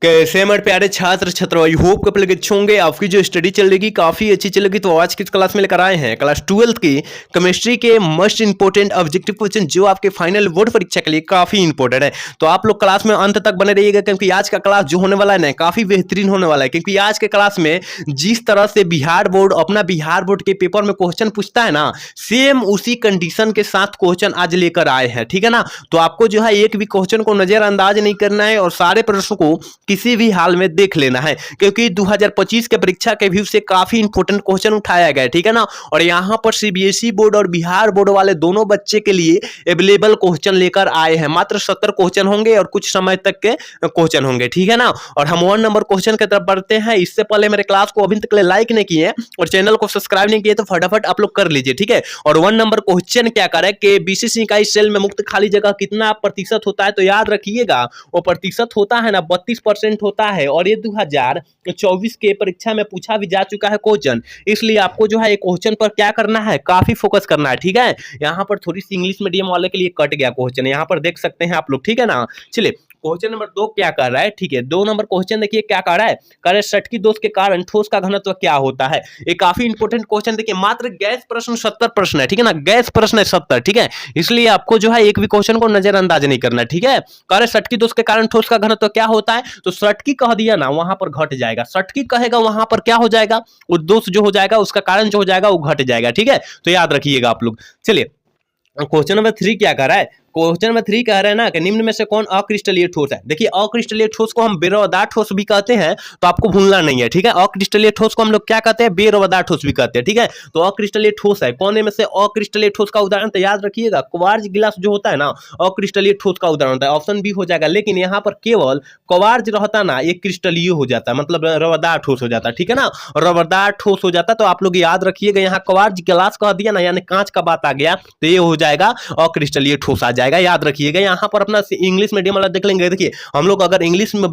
कैसे हमारे प्यारे छात्र छात्र आई होप कि आप लोग अच्छे होंगे। आपकी जो स्टडी चल रही काफी अच्छी चलेगी। तो आज किस क्लास में लेकर आए हैं क्लास 12th की केमिस्ट्री के मोस्ट इंपोर्टेंट ऑब्जेक्टिव क्वेश्चन जो आपके फाइनल बोर्ड परीक्षा के लिए काफी इंपोर्टेंट है। तो आप लोग क्लास में अंत तक बने रहिएगा क्योंकि आज का क्लास जो होने वाला है ना काफी बेहतरीन होने वाला है। क्योंकि आज के क्लास में जिस तरह से बिहार बोर्ड अपना बिहार बोर्ड के पेपर में क्वेश्चन पूछता है ना, सेम उसी कंडीशन के साथ क्वेश्चन आज लेकर आए हैं। ठीक है ना, तो आपको जो है एक भी क्वेश्चन को नजरअंदाज नहीं करना है और सारे प्रश्नों को किसी भी हाल में देख लेना है क्योंकि 2025 के परीक्षा के व्यू से काफी इंपोर्टेंट क्वेश्चन उठाया गया है। ठीक है ना, और यहां पर सीबीएसई बोर्ड और बिहार बोर्ड वाले दोनों बच्चे के लिए अवेलेबल क्वेश्चन लेकर आए हैं। मात्र 70 क्वेश्चन होंगे और कुछ समय तक के क्वेश्चन होंगे। ठीक है ना, और हम 1 नंबर क्वेश्चन की तरफ बढ़ते हैं। इससे पहले मेरे क्लास को अभी तक लाइक नहीं किए और चैनल को सब्सक्राइब नहीं किए तो फटाफट आप लोग कर लीजिए। ठीक है, और 1 नंबर क्वेश्चन क्या करे कि बीसीसी इकाई सेल में मुक्त खाली जगह कितना प्रतिशत होता है। तो याद रखिएगा वो प्रतिशत होता है ना 32% होता है और ये 2024 के परीक्षा में पूछा भी जा चुका है क्वेश्चन। इसलिए आपको जो है ये क्वेश्चन पर क्या करना है, काफी फोकस करना है। ठीक है, यहाँ पर थोड़ी सी इंग्लिश मीडियम वाले के लिए कट गया क्वेश्चन, यहाँ पर देख सकते हैं आप लोग। ठीक है ना, चलिए क्वेश्चन नंबर 2 क्या कर रहा है। ठीक है, 2 नंबर क्वेश्चन देखिए क्या कर रहा है, करे सटकी दोष के कारण ठोस का घनत्व क्या होता है। ये काफी इंपोर्टेंट क्वेश्चन देखिए, मात्र गैस प्रश्न 70 प्रश्न है। ठीक है ना, गैस प्रश्न है 70। ठीक है, इसलिए आपको जो है एक भी क्वेश्चन को नजरअंदाज नहीं करना। ठीक है, करे सटकी दोष के कारण ठोस का घनत्व क्या होता है, तो सटकी कह दिया ना वहां पर घट जाएगा, सटकी कहेगा वहां पर क्या हो जाएगा, वो दोष जो हो जाएगा उसका कारण जो हो जाएगा वो घट जाएगा। ठीक है, तो याद रखिएगा आप लोग। चलिए क्वेश्चन नंबर 3 क्या कर रहा है, क्वेश्चन नंबर 3 कह रहे हैं ना कि निम्न में से कौन अक्रिस्टलीय ठोस है। देखिए अक्रिस्टलीय ठोस को हम बेरोवदार ठोस भी कहते हैं, तो आपको भूलना नहीं है। ठीक है, अक्रिस्टलीय ठोस को हम लोग क्या कहते हैं, बेरोवदार ठोस भी कहते हैं। ठीक है, तो अक्रिस्टलीय ठोस है कौन में से अक्रिस्टलीय ठोस का उदाहरण, तो याद रखिएगा क्वार्ज गिलास जो होता है ना अक्रिस्टलीय ठोस का उदाहरण होता है। ऑप्शन बी हो जाएगा, लेकिन यहाँ पर केवल क्वार्ज रहता ना एक क्रिस्टलीय हो जाता है, मतलब रवरदार ठोस हो जाता है। ठीक है ना, रवरदार ठोस हो जाता है। तो आप लोग याद रखिएगा यहाँ क्वार्ज गिलास कह दिया ना यानी कांच का बात आ गया, तो ये हो जाएगा अक्रिस्टलीय ठोस आ जाएगा। याद रखिएगा यहाँ पर अपना इंग्लिश मीडियम वाला देख लेंगे। देखिए हम लोग अगर इंग्लिश में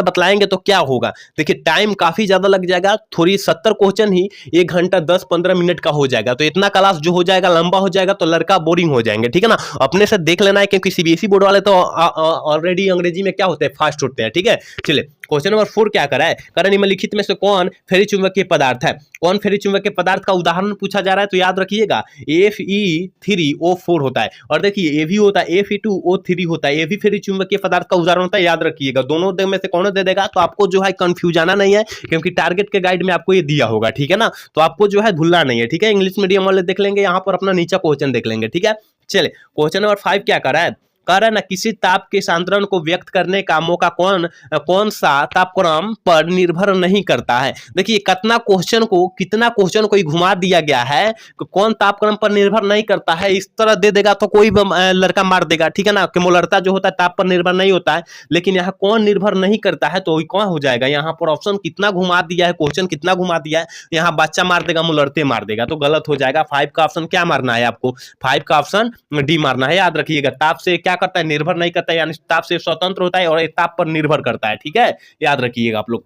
बतलाएंगे तो क्या होगा, देखिए टाइम काफी ज्यादा लग जाएगा, थोड़ी 70 क्वेश्चन ही 1 घंटा 10-15 मिनट का हो जाएगा। तो इतना क्लास जो हो जाएगा लंबा हो जाएगा तो लड़का बोरिंग हो जाएंगे। ठीक है ना, अपने से देख लेना है क्योंकि सीबीएसई बोर्ड वाले तो ऑलरेडी अंग्रेजी में क्या होते हैं, फास्ट होते हैं। ठीक है, चलिए क्वेश्चन नंबर 4 क्या करा है, कारण निम्नलिखित में से कौन फेरी चुंबकीय पदार्थ है। कौन फेरी चुंबकीय पदार्थ का उदाहरण पूछा जा रहा है, तो याद रखिएगा Fe3O4 होता है और देखिए ये भी होता है Fe2O3 होता है, ये भी फेरी चुंबकीय पदार्थ का उदाहरण होता है। याद रखिएगा दोनों में से कौन दे देगा, तो आपको जो है कंफ्यूज आना नहीं है क्योंकि टारगेट के गाइड में आपको ये दिया होगा। ठीक है ना, तो आपको जो है भूलना नहीं है। ठीक है, इंग्लिश मीडियम वाले देख लेंगे, यहाँ पर अपना नीचा क्वेश्चन देख लेंगे। ठीक है, चलिए क्वेश्चन नंबर 5 क्या कर रहा है, कारण किसी ताप के सांद्रण को व्यक्त करने का मौका कौन सा तापक्रम पर निर्भर नहीं करता है। देखिए कितना क्वेश्चन को ही घुमा दिया गया है कि कौन तापक्रम पर निर्भर नहीं करता है। इस तरह दे देगा तो कोई लड़का मार देगा। ठीक है ना, कि मोलरता जो होता है ताप पर निर्भर नहीं होता है, लेकिन यहाँ कौन निर्भर नहीं करता है तो कौन हो जाएगा, यहाँ पर ऑप्शन कितना घुमा दिया है, क्वेश्चन कितना घुमा दिया है, यहाँ बच्चा मार देगा मोलरते मार देगा तो गलत हो जाएगा। 5 का ऑप्शन क्या मारना है आपको, 5 का ऑप्शन डी मारना है। याद रखिएगा ताप से क्या करता है, निर्भर नहीं करता है, यानी ताप से स्वतंत्र होता है और ताप पर निर्भर करता है। ठीक है, याद रखिएगा आप लोग।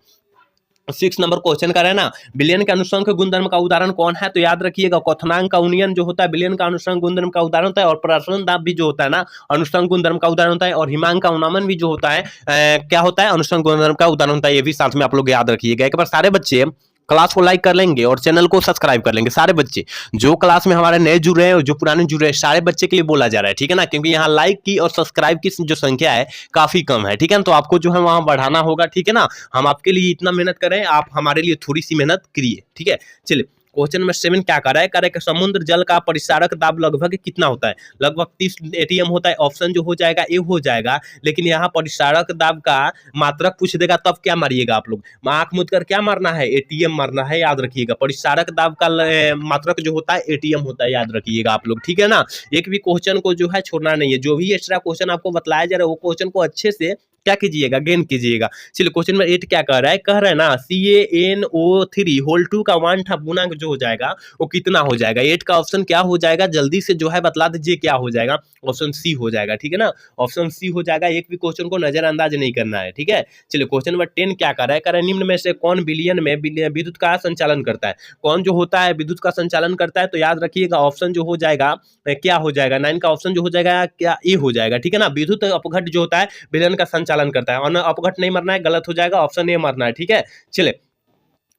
6 नंबर क्वेश्चन का रहना विलयन के अनुसंग गुणधर्म का उदाहरण कौन है, तो याद रखिएगा क्वथनांक का उन्नयन जो होता है विलयन का अनुसंग गुणधर्म का उदाहरण होता है और प्रसरण दाब भी जो होता है ना अनुसंग गुणधर्म का उदाहरण होता है और हिमांक का उन्नमन भी जो होता है क्या होता है, अनुसंग गुणधर्म का उदाहरण होता है। ये भी साथ में आप लोग याद रखिएगा। एक बार सारे बच्चे क्लास को लाइक कर लेंगे और चैनल को सब्सक्राइब कर लेंगे। सारे बच्चे जो क्लास में हमारे नए जुड़ रहे हैं और जो पुराने जुड़ रहे हैं सारे बच्चे के लिए बोला जा रहा है। ठीक है ना, क्योंकि यहाँ लाइक की और सब्सक्राइब की जो संख्या है काफी कम है। ठीक है ना, तो आपको जो है वहां बढ़ाना होगा। ठीक है ना, हम आपके लिए इतना मेहनत करें, आप हमारे लिए थोड़ी सी मेहनत करिए। ठीक है, चलिए क्वेश्चन नंबर 7 क्या कर रहा है, कि समुद्र जल का परिसारक दाब लगभग कितना होता है, लगभग 30 एटीएम होता है। ऑप्शन जो हो जाएगा ए हो जाएगा, लेकिन यहाँ परिसारक दाब का मात्रक पूछ देगा तब क्या मारिएगा आप लोग, आंख मूंद कर क्या मारना है, एटीएम मारना है। याद रखिएगा परिसारक दाब का मात्रक जो होता है एटीएम होता है, याद रखिएगा आप लोग। ठीक है ना, एक भी क्वेश्चन को जो है छोड़ना नहीं है, जो भी एक्स्ट्रा क्वेश्चन आपको बताया जा रहा है वो क्वेश्चन को अच्छे से क्या कीजिएगा, गेन कीजिएगा। चलिए क्वेश्चन नंबर 8 क्या कह रहा है ना CaNO3 होल 2 का 1/2 गुणांक जो हो जाएगा वो कितना हो जाएगा। 8 का ऑप्शन क्या हो जाएगा, जल्दी से जो है बतला दीजिए क्या हो जाएगा। ऑप्शन सी हो जाएगा। ठीक है ना, ऑप्शन सी हो जाएगा, एक भी क्वेश्चन को नजरअंदाज नहीं करना है। ठीक है, चलिए क्वेश्चन नंबर 10 क्या कर रहा है, निम्न में से कौन बिलियन में विद्युत का संचालन करता है। कौन जो होता है विद्युत का संचालन करता है, तो याद रखिएगा ऑप्शन जो हो जाएगा क्या हो जाएगा, 9 का ऑप्शन जो हो जाएगा क्या ए हो जाएगा। ठीक है ना, विद्युत अपघट जो होता है बिलियन का संचालन चालन करता है, और अपघट नहीं मरना है, गलत हो जाएगा, ऑप्शन ए मरना है। ठीक है, चले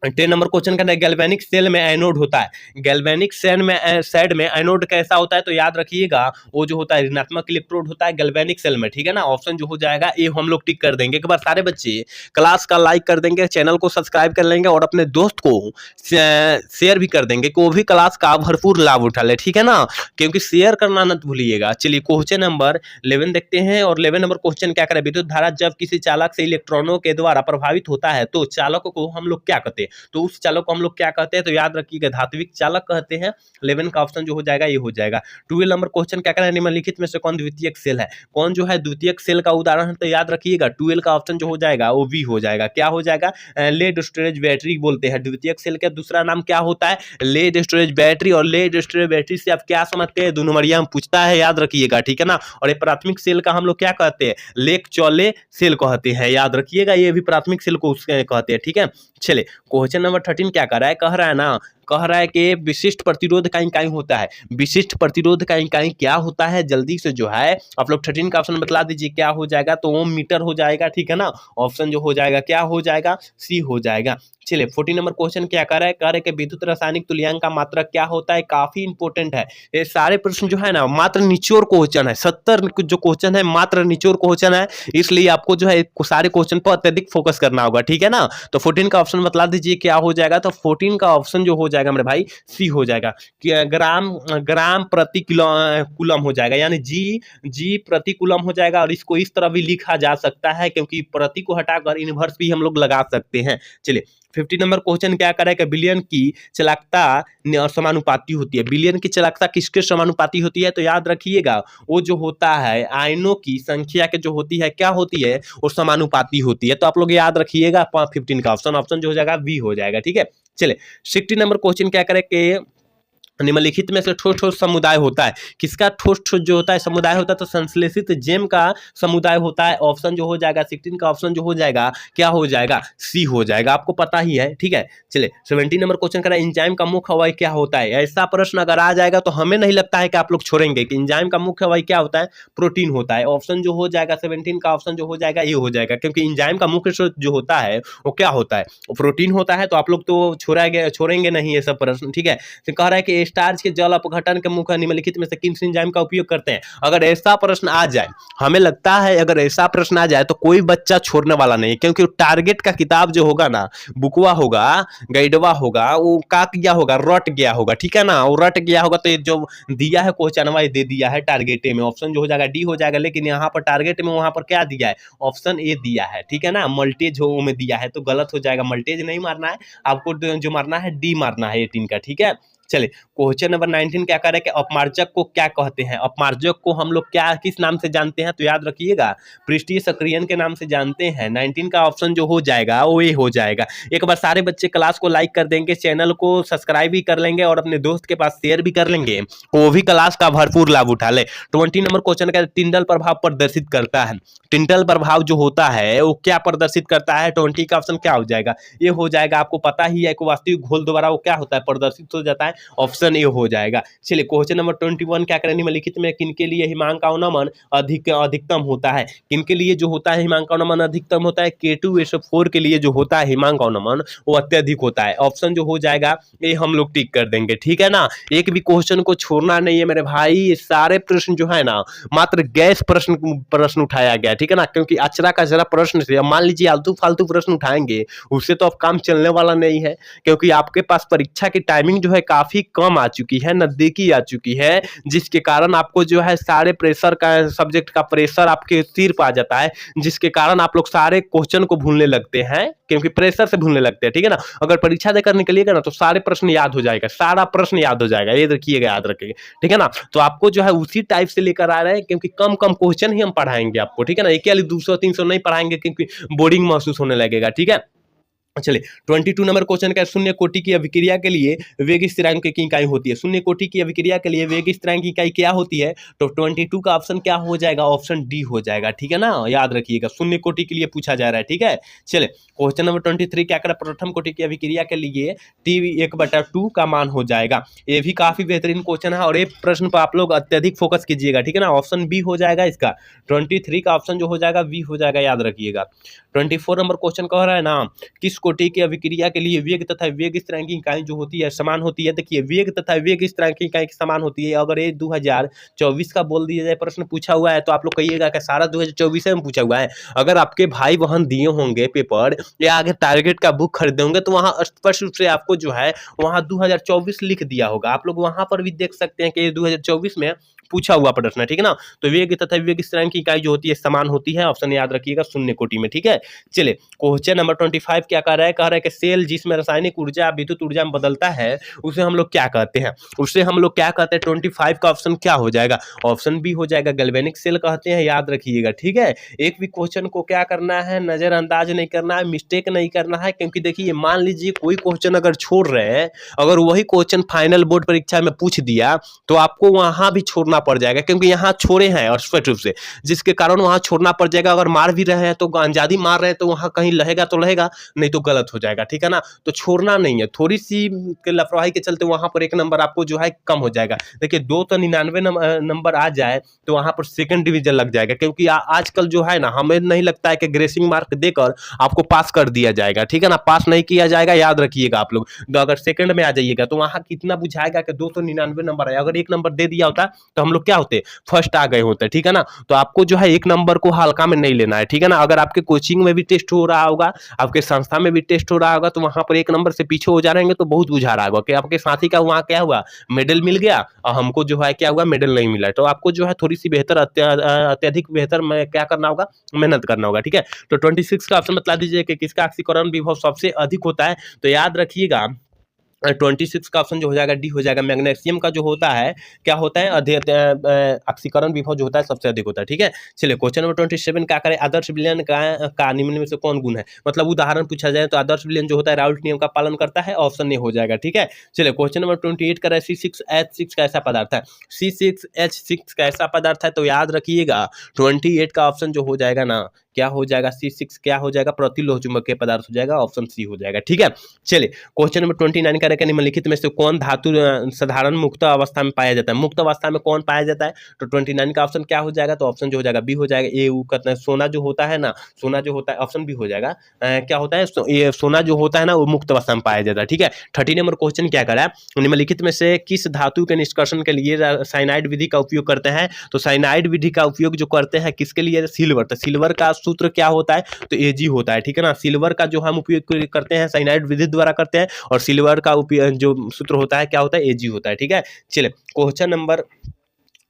10 नंबर क्वेश्चन का गैल्वेनिक सेल में एनोड होता है। गैल्वेनिक सेल में साइड में एनोड कैसा होता है, तो याद रखिएगा वो जो होता है ऋणात्मक इलेक्ट्रोड होता है गैल्वेनिक सेल में। ठीक है ना, ऑप्शन जो हो जाएगा ए हम लोग टिक कर देंगे। एक बार सारे बच्चे क्लास का लाइक कर देंगे, चैनल को सब्सक्राइब कर लेंगे और अपने दोस्त को शेयर भी कर देंगे कि वो भी क्लास का भरपूर लाभ उठा ले। ठीक है ना, क्योंकि शेयर करना मत भूलिएगा। चलिए क्वेश्चन नंबर 11 देखते हैं, और 11 नंबर क्वेश्चन क्या करें, विद्युत धारा जब किसी चालक से इलेक्ट्रॉनों के द्वारा प्रभावित होता है तो चालक को हम लोग क्या कहते हैं, तो उस चालक को हम लोग क्या कहते हैं, तो याद रखिएगा धात्विक चालक कहते हैं। 11 का ऑप्शन जो हो जाएगा ये हो जाएगा। 12 नंबर क्वेश्चन क्या करें, निम्नलिखित में से कौन द्वितीयक सेल है, कौन जो है द्वितीयक सेल का उदाहरण है, तो याद रखिएगा 12 का ऑप्शन जो हो जाएगा वो बी हो जाएगा। क्या हो जाएगा, लेड स्टोरेज बैटरी बोलते हैं द्वितीयक सेल का दूसरा नाम क्या होता है, लेड स्टोरेज बैटरी। और लेड स्टोरेज बैटरी से आप क्या समझते हैं, 2 नंबरिया में पूछता है, याद रखिएगा। ठीक है ना, और ये प्राथमिक सेल का हम लोग क्या कहते हैं, लेक चौले सेल कहते हैं, याद रखिएगा, ये भी प्राथमिक सेल को कहते हैं। ठीक है, चले क्वेश्चन नंबर 13 क्या कर रहा है, कह रहा है ना, कह रहा है कि विशिष्ट प्रतिरोध का इकाई होता है। विशिष्ट प्रतिरोध का इकाई क्या होता है, जल्दी से जो है आप लोग 13 का ऑप्शन बतला दीजिए क्या हो जाएगा, तो ओम मीटर हो जाएगा। ठीक है ना, ऑप्शन जो हो जाएगा क्या हो जाएगा, सी हो जाएगा। चलिए 14 नंबर क्वेश्चन क्या कर रहा है, कह रहे कि विद्युत रासायनिक तुल्यांक का मात्रक क्या होता है, काफी इंपॉर्टेंट है ये सारे प्रश्न जो है ना, मात्र निचोड़ क्वेश्चन है। 70 जो क्वेश्चन है मात्र निचोड़ क्वेश्चन है, इसलिए आपको जो है सारे क्वेश्चन पर अत्यधिक फोकस करना होगा। ठीक है ना, तो 14 का ऑप्शन बतला दीजिए क्या हो जाएगा, तो 14 का ऑप्शन जो हो जाएगा मेरे भाई सी हो जाएगा। ग्राम प्रति कूलम हो जाएगा, यानी जी प्रति कूलम हो जाएगा। और इसको इस तरह भी लिखा जा सकता है, क्योंकि प्रति को हटाकर इनवर्स भी हम लोग लगा सकते हैं। चलिए 50 नंबर क्वेश्चन क्या करे कि बिलियन की चालकता समानुपाती होती है। बिलियन की चालकता किसके समानुपाती होती है, तो याद रखिएगा वो जो होता है आयनों की संख्या के जो होती है क्या होती है, वो समानुपाती होती है। तो आप लोग याद रखिएगा 15 का ऑप्शन जो हो जाएगा बी हो जाएगा। ठीक है, चले 60 नंबर क्वेश्चन क्या करे कि निम्नलिखित में से ठोस ठोस समुदाय होता है, किसका ठोस ठोस जो होता है समुदाय होता है, तो संश्लेषित जेम का समुदाय होता है। ऑप्शन जो हो जाएगा 16 का ऑप्शन जो हो जाएगा क्या हो जाएगा, सी हो जाएगा, आपको पता ही है। ठीक है, चले 17 नंबर क्वेश्चन करा, एंजाइम का मुख्य अवयव क्या होता है। ऐसा प्रश्न अगर आ जाएगा तो हमें नहीं लगता है कि आप लोग छोड़ेंगे कि एंजाइम का मुख्य अवयव क्या होता है, प्रोटीन होता है। ऑप्शन जो हो जाएगा 17 का ऑप्शन जो हो जाएगा ये हो जाएगा, क्योंकि एंजाइम का मुख्य स्रोत जो होता है वो क्या होता है, प्रोटीन होता है। तो आप लोग तो छोड़ेंगे नहीं ये सब प्रश्न। ठीक है, तो कह रहा है कि स्टार्च के जल अपघटन के मुख्य निम्नलिखित में से किन एंजाइम का उपयोग करते हैं। अगर ऐसा प्रश्न आ जाए, हमें लगता है अगर ऐसा प्रश्न आ जाए तो कोई बच्चा छोड़ने वाला नहीं, क्योंकि टारगेट का किताब जो होगा ना, बुकवा होगा, गाइडवा होगा, वो का किया होगा, रट गया होगा। ठीक है ना, वो रट गया होगा, तो ये जो दिया है क्वेश्चन दे दिया है टारगेट में, ऑप्शन जो हो जाएगा डी हो जाएगा। लेकिन यहाँ पर टारगेट में वहां पर क्या दिया है, ऑप्शन ए दिया है। ठीक है ना, मल्टेज हो में दिया है, तो गलत हो जाएगा। मल्टेज नहीं मारना है आपको, जो मारना है डी मारना है 18 का। ठीक है, चले क्वेश्चन नंबर 19 क्या करे कि अपमार्जक को क्या कहते हैं। अपमार्जक को हम लोग क्या किस नाम से जानते हैं, तो याद रखिएगा पृष्ठीय सक्रियन के नाम से जानते हैं। 19 का ऑप्शन जो हो जाएगा वो ये हो जाएगा। एक बार सारे बच्चे क्लास को लाइक कर देंगे, चैनल को सब्सक्राइब भी कर लेंगे और अपने दोस्त के पास शेयर भी कर लेंगे, वो भी क्लास का भरपूर लाभ उठा ले। 20 नंबर क्वेश्चन का टिंडल प्रभाव प्रदर्शित करता है। टिंडल प्रभाव जो होता है वो क्या प्रदर्शित करता है, 20 का ऑप्शन क्या हो जाएगा, ये हो जाएगा। आपको पता ही है कि वास्तविक घोल द्वारा वो क्या होता है, प्रदर्शित हो जाता है, ऑप्शन ए हो जाएगा। चलिए क्वेश्चन नंबर 21 क्या करें, निम्नलिखित में किनके लिए हिमांक का अवनमन अधिकतम होता है। किनके लिए जो होता है हिमांक का अवनमन अधिकतम होता है, K2SO4 के लिए जो होता है हिमांक का अवनमन वो अत्यधिक होता है। ऑप्शन जो हो जाएगा ये हम लोग टिक कर देंगे। ठीक है ना, एक भी क्वेश्चन को छोड़ना नहीं है मेरे भाई। ये सारे प्रश्न जो है ना मात्र गैस प्रश्न उठाया गया। ठीक है ना, क्योंकि अचरा का जरा प्रश्न से मान लीजिए आलतू फालतू प्रश्न उठाएंगे उससे तो अब काम चलने वाला नहीं है, क्योंकि आपके पास परीक्षा की टाइमिंग जो है काफी कम आ चुकी है, नजदीकी आ चुकी है, जिसके कारण आपको जो है सारे प्रेशर का सब्जेक्ट का प्रेशर आपके सिर पर आ जाता है, जिसके कारण आप लोग सारे क्वेश्चन को भूलने लगते हैं, क्योंकि प्रेशर से भूलने लगते हैं। ठीक है ना, अगर परीक्षा देकर निकलिएगा ना तो सारे प्रश्न याद हो जाएगा, सारा प्रश्न याद हो जाएगा, ये रखिएगा, याद रखिएगा। ठीक है ना, तो आपको जो है उसी टाइप से लेकर आ रहे हैं, क्योंकि कम कम क्वेश्चन ही हम पढ़ाएंगे आपको। ठीक है ना, एक 200-300 नहीं पढ़ाएंगे, क्योंकि बोरिंग महसूस होने लगेगा। ठीक है, चलिए 22 नंबर क्वेश्चन का, शून्य कोटि की अभिक्रिया के लिए वेग स्थिरांक की इकाई होती है। शून्य कोटि की अभिक्रिया के लिए वेग स्थिरांक की इकाई क्या होती है? तो 22 का ऑप्शन क्या हो जाएगा? ऑप्शन डी हो जाएगा, ठीक है ना, याद रखिएगा, शून्य कोटि के लिए पूछा जा रहा है, ठीक है। चलिए क्वेश्चन नंबर 23 क्या करें, प्रथम कोटि की अभिक्रिया के लिए T1/2 का मान हो जाएगा। ये भी काफी बेहतरीन क्वेश्चन है और ये प्रश्न पर आप लोग अत्यधिक फोकस कीजिएगा, ठीक है ना। ऑप्शन बी हो जाएगा इसका, 23 का ऑप्शन जो हो जाएगा बी हो जाएगा, याद रखिएगा। 24 नंबर क्वेश्चन कह रहा है ना, किस कोटि की अभिक्रिया के लिए वेग तथा वेग स्थिरांक की इकाई जो होती है समान होती है। देखिए वेग तथा वेग स्थिरांक की इकाई समान होती है। अगर ये 2024 का बोल दिया जाए, प्रश्न पूछा हुआ है, तो आप लोग कहिएगा कि सारा 2024 में पूछा हुआ है। अगर आपके भाई बहन दिए होंगे पेपर या आगे टारगेट का बुक खरीदे होंगे, तो वहां स्पष्ट रूप से आपको जो है वहां 2024 लिख दिया होगा। आप लोग वहां पर भी देख सकते हैं कि ये 2024 में पूछा हुआ प्रश्न है, ठीक है ना। तो वेग तथा वेग स्थिरांक की इकाई जो होती है समान होती है। ऑप्शन याद रखिएगा, शून्य कोटि में, ठीक है। चलिए क्वेश्चन नंबर 25 क्या कह रहा है, कह रहा है कि सेल जिसमें रासायनिक ऊर्जा विद्युत ऊर्जा में बदलता है उसे हम लोग क्या कहते हैं? उसे हम लोग क्या कहते हैं? 25 का ऑप्शन क्या हो जाएगा? ऑप्शन बी हो जाएगा, गैल्वेनिक सेल कहते हैं, याद रखिएगा, ठीक है। एक भी क्वेश्चन को क्या करना है, नजरअंदाज नहीं करना है, मिस्टेक नहीं करना है, क्योंकि देखिए मान लीजिए कोई क्वेश्चन अगर छोड़ रहे हैं, अगर वही क्वेश्चन फाइनल बोर्ड परीक्षा में पूछ दिया तो आपको वहां भी छोड़ना पड़ जाएगा, क्योंकि यहाँ छोड़े हैं और स्पष्ट रूप से, जिसके कारण वहां छोड़ना पड़ जाएगा। अगर मार भी रहे हैं तो अंजादी मार रहे हैं तो वहां कहीं लहेगा तो लहेगा, नहीं तो गलत हो जाएगा, ठीक है ना। तो छोड़ना नहीं है, थोड़ी सी लापरवाही के चलते वहां पर एक नंबर आपको जो है कम हो जाएगा। देखिए 299 नंबर आ जाए तो वहां पर सेकंड डिवीजन लग जाएगा, क्योंकि आजकल जो है ना, हमें नहीं लगता है कि ग्रेसिंग मार्क देकर आपको पास कर दिया जाएगा, ठीक है ना। पास नहीं किया जाएगा, याद रखिएगा आप लोग। तो अगर सेकंड में आ जाइएगा तो वहां कितना बुझाएगा कि 299 नंबर है, अगर एक नंबर दे दिया होता तो हम लोग क्या होते, फर्स्ट आ गए होते, ठीक है ना। तो आपको जो है एक नंबर को हल्का में नहीं लेना है, ठीक है ना। अगर आपके कोचिंग में भी टेस्ट हो रहा होगा, आपके संस्था में भी टेस्ट हो रहा होगा, तो वहां पर एक नंबर से पीछे हो जा रहेंगे तो बहुत बुझा रहा होगा कि आपके साथी का वहां क्या हुआ, मेडल मिल गया और हमको जो है क्या हुआ, मेडल नहीं मिला। तो आपको जो है थोड़ी सी बेहतर अत्यधिक बेहतर में क्या करना होगा, मेहनत करना होगा, ठीक है। तो 26 का ऑप्शन बता दीजिए कि किसका ऑक्सीकरण विभव सबसे अधिक होता है। तो याद रखिएगा 26 का ऑप्शन जो हो जाएगा डी हो जाएगा। मैग्नीशियम का जो होता है क्या होता है, ऑक्सीकरण विभव जो होता है सबसे अधिक होता है, ठीक है। चलिए क्वेश्चन नंबर 27 क्या करें, आदर्श विलयन का निम्न में से कौन गुण है। मतलब उदाहरण पूछा जाए तो आदर्श विलयन जो होता है राउल्ट नियम का पालन करता है, ऑप्शन ए हो जाएगा, ठीक है। चलिए क्वेश्चन नंबर 28 करें, C6H6 कैसा पदार्थ है। C6H6 कैसा पदार्थ है, तो याद रखिएगा 28 का ऑप्शन जो हो जाएगा ना, क्या हो जाएगा, C6 क्या हो जाएगा, प्रतिलोह चुंबकीय पदार्थ हो जाएगा, ऑप्शन सी हो जाएगा, ठीक है। चलिए क्वेश्चन नंबर 29 का निम्नलिखित में से कौन धातु साधारण मुक्त अवस्था में पाया जाता है। मुक्त अवस्था में कौन पाया जाता है, तो 29 का ऑप्शन क्या हो जाएगा, तो ऑप्शन जो हो जाएगा बी हो जाएगा। ए कहते हैं सोना जो होता है ना, सोना जो होता है, ऑप्शन बी हो जाएगा। क्या होता है, ये सोना जो होता है ना वो मुक्त अवस्था में पाया जाता है, ठीक है। 30 नंबर क्वेश्चन क्या करा है, निम्नलिखित में से किस धातु के निष्कर्षण के लिए साइनाइड विधि का उपयोग करते हैं। तो साइनाइड विधि का उपयोग जो करते हैं किसके लिए, सिल्वर। तो सिल्वर का सूत्र क्या होता है, तो एजी होता है, ठीक है ना। सिल्वर का जो हम उपयोग करते हैं साइनाइड विधि द्वारा करते हैं, और सिल्वर का जो सूत्र होता है क्या होता है, एजी होता है, ठीक है। चलिए क्वेश्चन नंबर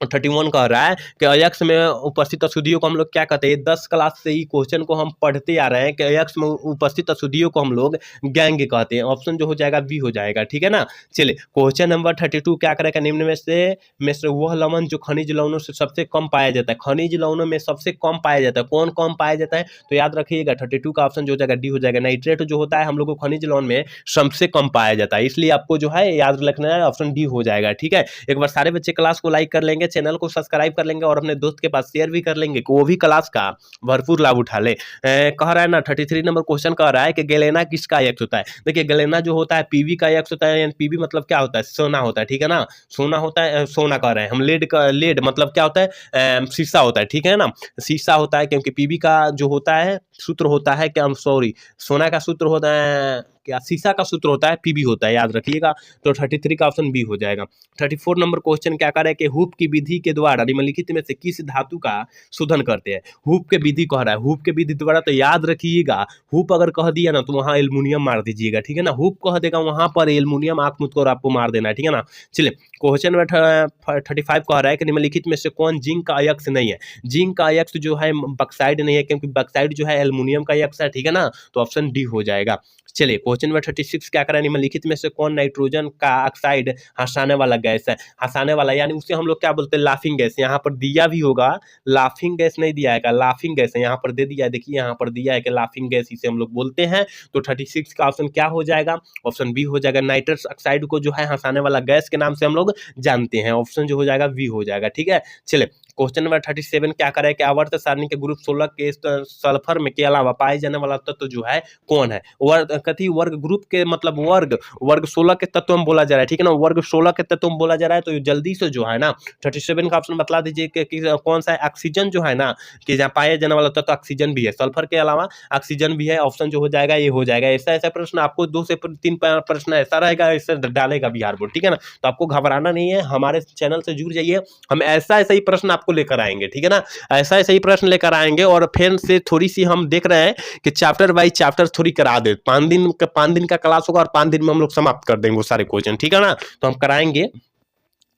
31 कह रहा है कि अयस्क में उपस्थित अशुद्धियों को हम लोग क्या कहते हैं। 10 क्लास से ही क्वेश्चन को हम पढ़ते आ रहे हैं कि अयस्क में उपस्थित अशुद्धियों को हम लोग गैंग कहते हैं, ऑप्शन जो हो जाएगा बी हो जाएगा, ठीक है ना। चलिए क्वेश्चन नंबर 32 क्या करेगा, निम्न में से वह लवण जो खनिज लवणों से सबसे कम पाया जाता है। खनिज लवणों में सबसे कम पाया जाता है, कौन कम पाया जाता है, तो याद रखिएगा 32 का ऑप्शन जो हो जाएगा डी हो जाएगा। नाइट्रेट जो होता है हम लोग को खनिज लवण में सबसे कम पाया जाता है, इसलिए आपको जो है याद रखना है, ऑप्शन डी हो जाएगा, ठीक है। एक बार सारे बच्चे क्लास को लाइक कर लेंगे, चैनल को सब्सक्राइब कर लेंगे और अपने दोस्त के पास शेयर भी कर लेंगे कि वो भी क्लास का भरपूर लाभ उठा ले। कह रहा है ना 33 नंबर क्वेश्चन कह रहा है कि गैलेना किसका अयस्क होता है। देखिए गैलेना जो होता है पीवी का अयस्क होता है, पीवी मतलब क्या होता है, सोना होता है, ठीक है ना। सोना होता है, सोना कह रहे हैं हम। लेड मतलब क्या होता है, शीशा होता है, ठीक है ना। शीशा होता है, क्योंकि पीवी का जो होता है सूत्र होता है क्या, सॉरी सोना का सूत्र होता है क्या, शीशा का सूत्र होता है पीबी होता है, याद रखिएगा। तो 33 का ऑप्शन बी हो जाएगा। 34 नंबर क्वेश्चन क्या कर रहा है कि हुप की विधि के द्वारा निम्नलिखित में से किस धातु का शोधन करते हैं। हुप के विधि कह रहा है, हुप के विधि द्वारा, तो याद रखिएगा हुप अगर कह दिया ना तो वहां एल्युमिनियम मार दीजिएगा, ठीक है ना। हुप कह देगा वहां पर एल्युमिनियम आंख मुझ और आपको मार देना है, ठीक है ना। चलिए क्वेश्चन नंबर 35 कह रहा है कि निम्नलिखित में से कौन जिंक का अयस्क नहीं है। जिंक का अयस्क जो है बक्साइड नहीं है, क्योंकि बक्साइड जो है एल्युमिनियम का अयस्क है, ठीक है ना। तो ऑप्शन डी हो जाएगा। चलिए क्वेश्चन नंबर 36 क्या करें, निम्नलिखित में से कौन नाइट्रोजन का ऑक्साइड हंसाने वाला गैस है। हंसाने वाला यानी उसे हम लोग क्या बोलते हैं, लाफिंग गैस। यहाँ पर दिया भी होगा, लाफिंग गैस नहीं दिया है, लाफिंग गैस है, यहाँ पर दे दिया है, देखिए यहाँ पर दिया है कि लाफिंग गैस इसे हम लोग बोलते हैं। तो 36 का ऑप्शन क्या हो जाएगा, ऑप्शन बी हो जाएगा। नाइट्रस ऑक्साइड को जो है हंसाने वाला गैस के नाम से हम लोग जानते हैं, ऑप्शन जो हो जाएगा बी हो जाएगा। ठीक है, चले क्वेश्चन नंबर 37 क्या करें कि आवर्त सारणी के ग्रुप 16 के सल्फर में के अलावा पाए जाने वाला तत्व जो है कौन है। वर्ग कथी, वर्ग ग्रुप के मतलब वर्ग 16 के तत्व में बोला जा रहा है, ठीक है ना, वर्ग 16 के तत्व में बोला जा रहा है। तो जल्दी से जो है ना 37 का ऑप्शन बता दीजिए कि कौन सा है। ऑक्सीजन जो है ना, कि जहाँ पाया जाने वाला तत्व ऑक्सीजन भी है, सल्फर के अलावा ऑक्सीजन भी है, ऑप्शन जो हो जाएगा ये हो जाएगा। ऐसा ऐसा प्रश्न आपको 2 से 3 प्रश्न ऐसा रहेगा, इससे डालेगा बिहार बोर्ड, ठीक है ना। तो आपको घबराना नहीं है, हमारे चैनल से जुड़ जाइए, हम ऐसा ऐसा ही प्रश्न आपको लेकर आएंगे, ठीक है ना, ऐसा ऐसा ही प्रश्न लेकर आएंगे। और फिर से थोड़ी सी हम देख रहे हैं कि चैप्टर बाई चैप्टर थोड़ी करा दे, 5 दिन का क्लास होगा और 5 दिन में हम लोग समाप्त कर देंगे वो सारे क्वेश्चन, ठीक है ना। तो हम कराएंगे।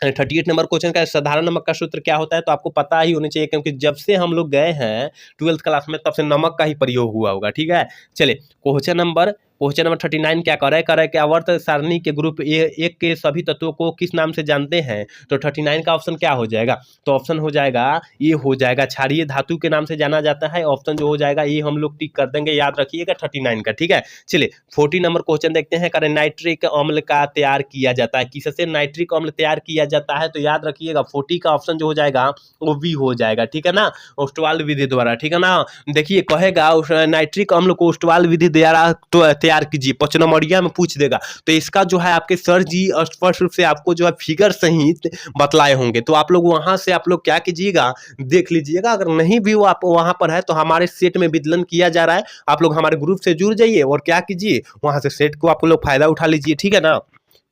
38 नंबर क्वेश्चन का साधारण नमक का सूत्र क्या होता है, तो आपको पता ही होना चाहिए, क्योंकि जब से हम लोग गए हैं 12th क्लास में तब से नमक का ही प्रयोग हुआ होगा, ठीक है। चलिए क्वेश्चन नंबर 39 क्या कर रहा है कि आवर्त सारणी के ग्रुप एक के सभी तत्वों को किस नाम से जानते हैं। तो 39 का ऑप्शन क्या हो जाएगा, तो ऑप्शन हो जाएगा ये हो जाएगा, क्षारीय धातु के नाम से जाना जाता है। ऑप्शन जो हो जाएगा ये हम लोग टिक कर देंगे, याद रखिएगा 39 का, ठीक है। चलिए 40 नंबर क्वेश्चन देखते हैं, करें नाइट्रिक अम्ल का तैयार किया जाता है, किससे नाइट्रिक अम्ल तैयार किया जाता है। तो याद रखिएगा 40 का ऑप्शन जो हो जाएगा वो भी हो जाएगा, ठीक है ना, ओस्टवाल विधि द्वारा, ठीक है ना। देखिए कहेगा नाइट्रिक अम्ल को ओस्टवाल विधि द्वारा तैयार कीजिए, 5 नंबरिया में पूछ देगा। तो इसका जो है आपके सर जी स्पष्ट रूप से आपको जो है फिगर सहित बतलाए होंगे, तो आप लोग वहां से आप लोग क्या कीजिएगा, देख लीजिएगा। अगर नहीं भी वो आप वहां पर है तो हमारे सेट में विदलन किया जा रहा है, आप लोग हमारे ग्रुप से जुड़ जाइए और क्या कीजिए, वहां से सेट को आप लोग फायदा उठा लीजिए, ठीक है ना।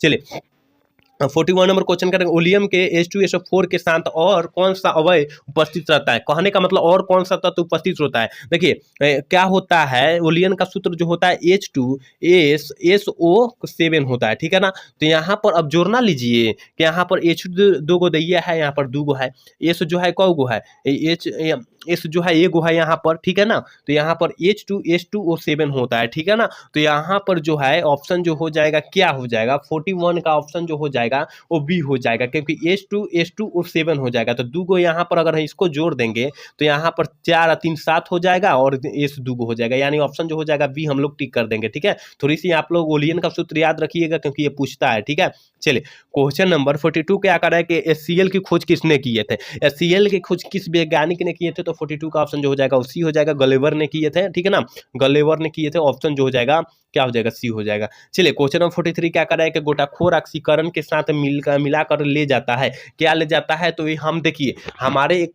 चलिए 41 नंबर क्वेश्चन करेंगे, ओलियम के H2SO4 के साथ और कौन सा अवयव उपस्थित रहता है। कहने का मतलब और कौन सा तत्व उपस्थित होता है। देखिए क्या होता है, ओलियन का सूत्र जो होता है H2SO7 होता है, ठीक है ना। तो यहाँ पर अब जोड़ना लीजिए कि यहाँ पर H दो गो दैया है, यहाँ पर 2 गो है, S जो है कौ गो है, S जो है एक गो है यहाँ पर, ठीक है ना। तो यहाँ पर H2SO7 होता है, ठीक है ना। तो यहाँ पर जो है ऑप्शन जो हो जाएगा क्या हो जाएगा, 41 का ऑप्शन जो हो जाएगा वो बी हो जाएगा, क्योंकि H2SO7 हो जाएगा। तो 2 गो यहाँ पर अगर इसको जोड़ देंगे तो यहाँ पर 4 और 3 7 हो जाएगा और S 2 गो हो जाएगा, यानी ऑप्शन जो हो जाएगा बी हम लोग टिक कर देंगे, ठीक है। थोड़ी सी आप लोग ओलियन का सूत्र याद रखिएगा क्योंकि ये पूछता है, ठीक है। चलिए क्वेश्चन नंबर 42 क्या कर रहा है कि HCl की खोज किसने किए थे। HCl की खोज किस वैज्ञानिक ने किए थे। तो 42 का ऑप्शन जो हो जाएगा उसी हो जाएगा, गलेवर ने किए थे, ठीक है ना, गलेवर ने किए थे। ऑप्शन जो हो जाएगा क्या हो जाएगा, सी हो जाएगा। चलिए क्वेश्चन नंबर 43 क्या कर रहा है कि गोटाखोर ऑक्सीकरण के साथ मिलाकर ले जाता है, क्या ले जाता है। तो ये हम देखिए हमारे एक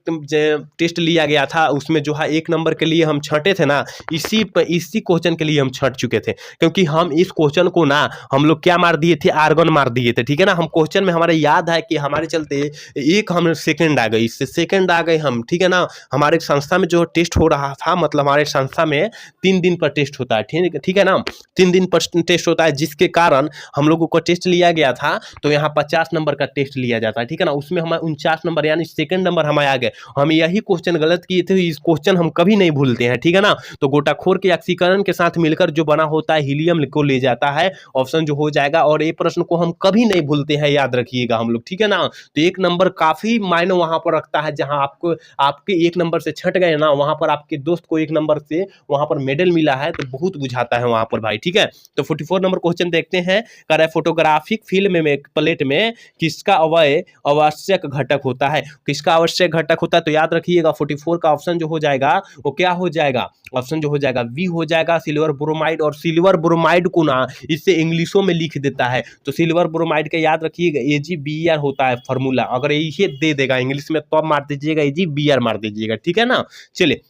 टेस्ट लिया गया था, उसमें जो है 1 नंबर के लिए हम छंटे थे ना, इसी क्वेश्चन के लिए हम छंट चुके थे, क्योंकि हम इस क्वेश्चन को ना हम लोग क्या मार दिए थे, आर्गन मार दिए थे, ठीक है ना। हम क्वेश्चन में हमारे याद है कि हमारे चलते एक हम सेकंड आ गए, इससे सेकंड आ गए हम, ठीक है ना। हमारे संस्था में जो टेस्ट हो रहा था, मतलब हमारे संस्था में 3 दिन पर टेस्ट होता है, ठीक है ना, 3 दिन पर टेस्ट होता है, जिसके कारण हम लोगों को टेस्ट लिया गया था। तो यहाँ 50 नंबर का टेस्ट लिया जाता है, ठीक है ना। उसमें हमारे 49 नंबर यानी सेकंड नंबर हमारे आ गए। हम यही क्वेश्चन गलत किए थे, इस क्वेश्चन हम कभी नहीं भूलते हैं, ठीक है ना। तो गोटाखोर के ऑक्सीकरण के साथ मिलकर जो बना होता है हीलियम को ले जाता है, ऑप्शन जो हो जाएगा। और ये प्रश्न को हम कभी नहीं भूलते हैं, याद रखिएगा हम लोग, ठीक है ना। तो 1 नंबर काफी मायने वहां पर रखता है, जहां आपको आपके 1 नंबर से छट गए ना, वहां पर आपके दोस्त को 1 नंबर से वहां पर मेडल मिला है, तो बहुत बुझाता है वहां पर भाई, ठीक है। तो 44 नंबर क्वेश्चन देखते हैं, कह रहा है फोटोग्राफिक फिल्म में प्लेट में किसका अवयव आवश्यक घटक होता है, किसका आवश्यक घटक होता है। तो याद रखिएगा 44 का ऑप्शन जो हो जाएगा वो क्या हो जाएगा, ऑप्शन जो हो जाएगा बी हो जाएगा, सिल्वर ब्रोमाइड। और सिल्वर ब्रोमाइड को ना इससे इंग्लिशों में लिख देता है, तो सिल्वर ब्रोमाइड का याद रखिएगा AgBr होता है फॉर्मूला। अगर ये दे देगा इंग्लिश में तो आप मार दीजिएगा AgBr मार दीजिएगा, ठीक है ना। चलिए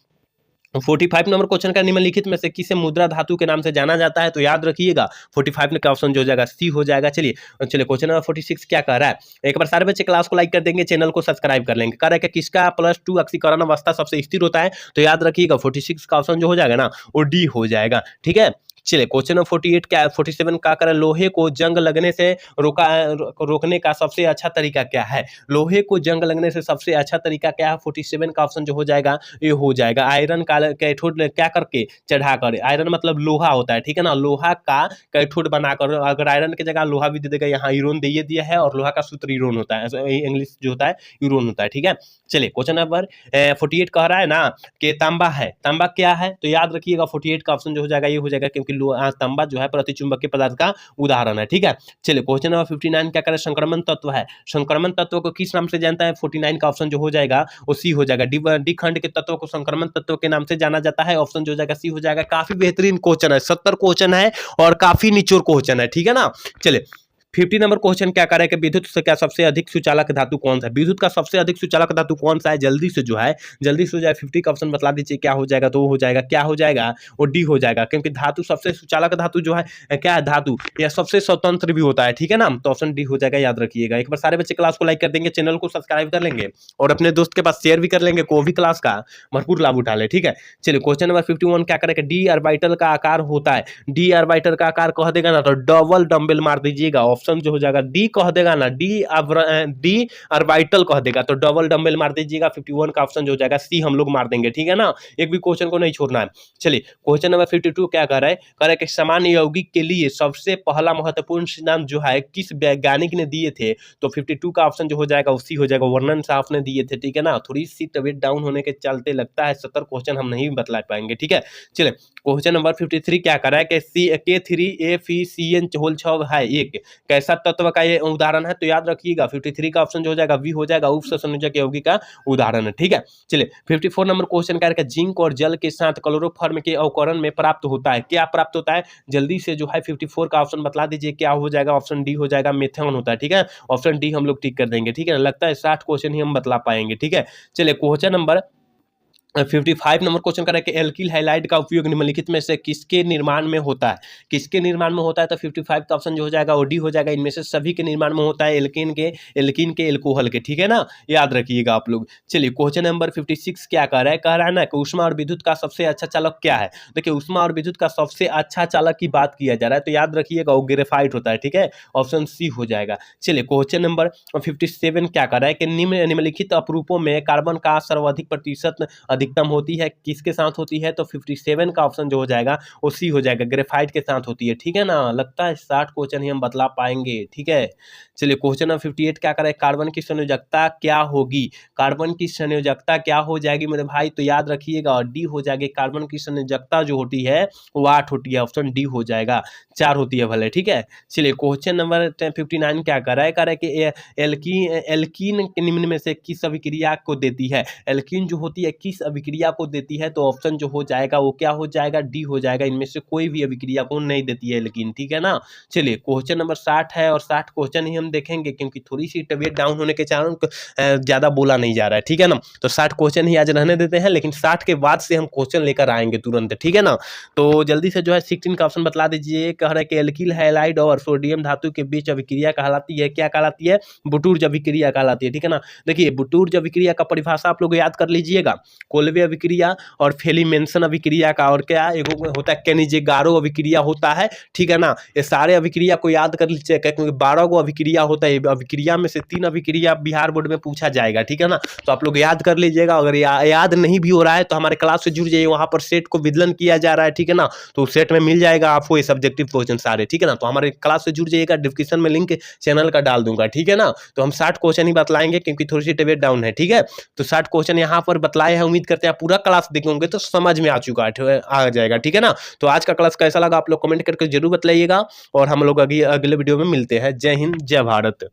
45 नंबर क्वेश्चन का निम्नलिखित में से किसे मुद्रा धातु के नाम से जाना जाता है। तो याद रखिएगा 45 का ऑप्शन जो हो जाएगा सी हो जाएगा। चलिए क्वेश्चन नंबर 46 क्या कह रहा है, एक बार सारे बच्चे क्लास को लाइक कर देंगे, चैनल को सब्सक्राइब कर लेंगे। कह रहा है कि किसका +2 ऑक्सीकरण अवस्था सबसे स्थिर होता है। तो याद रखिएगा 46 का ऑप्शन जो हो जाएगा ना वो डी हो जाएगा, ठीक है। चलिए क्वेश्चन नंबर 48 क्या 47 क्या करें, लोहे को जंग लगने से रोकने का सबसे अच्छा तरीका क्या है। लोहे को जंग लगने से सबसे अच्छा तरीका क्या है, 47 का ऑप्शन जो हो जाएगा ये हो जाएगा आयरन का कैथोड क्या करके चढ़ाकर। आयरन मतलब लोहा होता है, ठीक है ना, लोहा का कैथोड बनाकर, अगर आयरन की जगह लोहा भी दे देगा, यहाँ यूरोन दे दिया है और लोहा का सूत्र यूरोन होता है, इंग्लिश जो होता है यूरोन होता है, ठीक है। चलिए क्वेश्चन नंबर 48 कह रहा है ना कि तांबा है, तांबा क्या है, तो याद रखिएगा 48 का ऑप्शन जो हो जाएगा ये हो जाएगा, क्योंकि तांबा जो है प्रतिचुंबकीय पदार्थ का उदाहरण है, ठीक है। चलिए क्वेश्चन नंबर 59 क्या करें, संक्रमण तत्व है, संक्रमण तत्व को किस नाम से जानता है, 49 का ऑप्शन जो हो जाएगा वो सी हो जाएगा। डी खंड के तत्व को संक्रमण तत्व के नाम से जाना जाता है, ऑप्शन जो हो जाएगा सी हो जाएगा। काफी बेहतरीन क्वेश्चन है, 70 क्वेश्चन है और काफी निचोड़ क्वेश्चन है, ठीक है ना। चलिए 50 नंबर क्वेश्चन क्या करे कि विद्युत से क्या सबसे अधिक सुचालक धातु कौन सा है, विद्युत का सबसे अधिक सुचालक धातु कौन सा है, जल्दी से जो है जल्दी से हो जाए 50 का ऑप्शन बतला दीजिए क्या हो जाएगा, तो वो हो जाएगा क्या हो जाएगा वो डी हो जाएगा, क्योंकि धातु सबसे सुचालक धातु जो है क्या है, धातु यह सबसे स्वतंत्र भी होता है, ठीक है ना, तो ऑप्शन डी हो जाएगा, याद रखिएगा। एक बार सारे बच्चे क्लास को लाइक कर देंगे, चैनल को सब्सक्राइब कर लेंगे और अपने दोस्त के पास शेयर भी कर लेंगे, को भी क्लास का भरपूर लाभ उठा ले, ठीक है। चलिए क्वेश्चन नंबर 51 क्या करेगा, डी ऑर्बिटल का आकार होता है, डी ऑर्बिटल का आकार कह देगा ना तो डबल डंबल मार दीजिएगा, ऑप्शन जो हो जाएगा डी कह देगा ना, डी ऑर्बिटल कह देगा तो डबल डंबल मार दीजिएगा, 51 का ऑप्शन जो हो जाएगा सी हम लोग मार देंगे, ठीक है ना, एक भी क्वेश्चन को नहीं छोड़ना है। चलिए क्वेश्चन नंबर 52 क्या कर रहा है, कह रहा है कि सामान्य यौगिक के लिए सबसे पहला महत्वपूर्ण सिद्धांत जो है किस वैज्ञानिक ने दिए थे, तो 52 का ऑप्शन जो हो जाएगा उसी हो जाएगा, वर्णन साहब ने दिए थे, ठीक है ना। थोड़ी सी तबियत डाउन होने के चलते लगता है 70 क्वेश्चन हम नहीं बतला पाएंगे, ठीक है। चलिए क्वेश्चन नंबर 53 क्या कर रहा है कि K3FeCN6 है एक कैसा तत्व का ये उदाहरण है, तो याद रखिएगा 53 का ऑप्शन जो हो जाएगा वी हो जाएगा, उप संयोजक यौगिक का उदाहरण है, ठीक है। चलिए 54 नंबर क्वेश्चन क्या है, जिंक और जल के साथ क्लोरोफॉर्म के अवकरण में प्राप्त होता है, क्या प्राप्त होता है, जल्दी से जो है 54 का ऑप्शन बतला दीजिए क्या हो जाएगा, ऑप्शन डी हो जाएगा, मेथेन होता है, ठीक है, ऑप्शन डी हम लोग टिक कर देंगे, ठीक है। लगता है 60 क्वेश्चन ही हम बतला पाएंगे, ठीक है। चलिए क्वेश्चन नंबर 55 नंबर क्वेश्चन कर रहा है कि एल्किल हैलाइड का उपयोग निम्नलिखित में से किसके निर्माण में होता है, किसके निर्माण में होता है, तो 55 का ऑप्शन जो हो जाएगा वो डी हो जाएगा, इनमें से सभी के निर्माण में होता है, एल्किन के एल्कोहल के, ठीक है ना, याद रखिएगा आप लोग। चलिए क्वेश्चन नंबर 56 क्या कह रहा है ना कि ऊष्मा और विद्युत का सबसे अच्छा चालक क्या है, देखिए ऊष्मा और विद्युत का सबसे अच्छा चालक की बात किया जा रहा है, तो याद रखिएगा वो ग्रेफाइट होता है, ठीक है, ऑप्शन सी हो जाएगा। चलिए क्वेश्चन नंबर 57 क्या कह रहा है कि निम्नलिखित अपरूपों में कार्बन का सर्वाधिक प्रतिशत अधिकतम होती है, किसके साथ होती है, तो 57 का ऑप्शन जो हो जाएगा वो सी हो जाएगा, ग्रेफाइट के साथ होती है, ठीक है ना। लगता है 60 क्वेश्चन ही हम बतला पाएंगे, ठीक है। चलिए क्वेश्चन नंबर 58 क्या करें, कार्बन की संयोजकता क्या होगी, कार्बन की संयोजकता क्या हो जाएगी मेरे भाई, तो याद रखिएगा और डी हो जाएगी, कार्बन की संयोजकता जो होती है वो 8 होती है, ऑप्शन डी हो जाएगा, 4 होती है भले, ठीक है। चलिए क्वेश्चन नंबर 59 क्या कर रहा है कि एल्कीन निम्न में से किस अभिक्रिया को देती है, एल्कीन जो होती है किस अभिक्रिया को देती है, तो ऑप्शन जो हो जाएगा वो क्या हो जाएगा, डी हो जाएगा, इनमें से कोई भी अभिक्रिया को नहीं देती है एल्कीन, ठीक है ना। चलिए क्वेश्चन नंबर 60 है और 60 क्वेश्चन ही हम देखेंगे, क्योंकि थोड़ी सी तबियत डाउन होने के कारण ज्यादा बोला नहीं जा रहा है, ठीक है ना, तो 60 क्वेश्चन ही आज रहने देते हैं, लेकिन 60 के बाद से हम क्वेश्चन लेकर आएंगे तुरंत, ठीक है ना। तो जल्दी से जो है 16 का ऑप्शन बतला दीजिए, कह रहा है कि एल्किल हैलाइड और सोडियम धातु के बीच अभिक्रिया कहलाती है, क्या कहलाती है, बुटूर्ज अभिक्रिया कहलाती है, ठीक है ना। देखिए बुटूर्ज अभिक्रिया का परिभाषा आप लोग याद कर लीजिएगा, कोल्बे अभिक्रिया और फेलिमेंसन अभिक्रिया का, और क्या एक होता है केनिजेगारो अभिक्रिया होता है, ठीक है ना। ये सारे अभिक्रिया को याद कर लीजिएगा, क्योंकि 12 गो अभिक्रिया होता है, अभिक्रिया में से 3 अभिक्रिया बिहार बोर्ड में पूछा जाएगा, ठीक है ना, तो आप लोग याद कर लीजिएगा। अगर याद नहीं भी हो रहा है तो हमारे क्लास से जुड़ जाइए, वहां पर सेट को विदलन किया जा रहा है, ठीक है ना, तो सेट में मिल जाएगा आपको ये सब्जेक्टिव क्वेश्चन सारे, ठीक है ना। तो हमारे क्लास से जुड़ जाइएगा, डिस्क्रिप्शन में लिंक चैनल का डाल दूंगा, ठीक है ना। तो हम 60 क्वेश्चन ही बतलाएंगे, क्योंकि थोड़ी सी तबियत डाउन है, ठीक है। तो 60 क्वेश्चन यहाँ पर बतलाए हैं, उम्मीद करते हैं पूरा क्लास देखेंगे तो समझ में आ चुका है, आ जाएगा, ठीक है ना। तो आज का क्लास कैसा लगा आप लोग कमेंट करके जरूर बताइएगा, और हम लोग अगले वीडियो में मिलते हैं। जय हिंद, जय भारत।